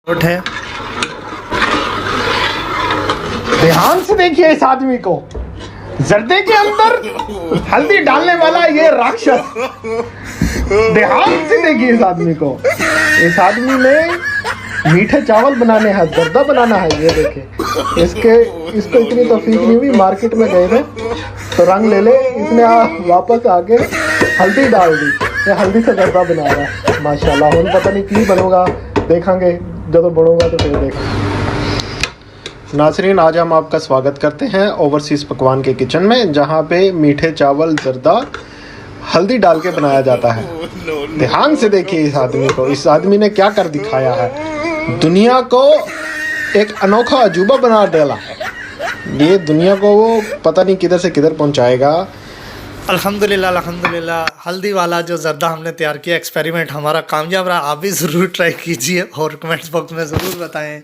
Note है। ध्यान से देखिए इस आदमी को, जर्दे के अंदर हल्दी डालने वाला ये राक्षस। ध्यान से देखिए इस आदमी को। इस आदमी ने मीठे चावल बनाने हैं, जर्दा बनाना है। ये देखिए इसको इतनी तौफीक नहीं हुई, मार्केट में गए थे तो रंग ले ले, इसने वापस आके हल्दी डाल दी। ये हल्दी से जर्दा बना रहा है माशाल्लाह। हम पता नहीं की बनूंगा, देखेंगे जब बनूंगा तो फिर देखेंगे। नाज़रीन, आज हम आपका स्वागत करते हैं ओवरसीज़ पकवान के किचन में, जहाँ पे मीठे चावल जर्दा हल्दी डाल के बनाया जाता है। ध्यान से देखिए इस आदमी को। इस आदमी ने क्या कर दिखाया है, दुनिया को एक अनोखा अजूबा बना डाला। ये दुनिया को वो पता नहीं किधर से किधर पहुंचाएगा। अल्हम्दुलिल्लाह अल्हम्दुलिल्लाह, हल्दी वाला जो जर्दा हमने तैयार किया, एक्सपेरिमेंट हमारा कामयाब रहा। आप भी ज़रूर ट्राई कीजिए और कमेंट्स बॉक्स में ज़रूर बताएं।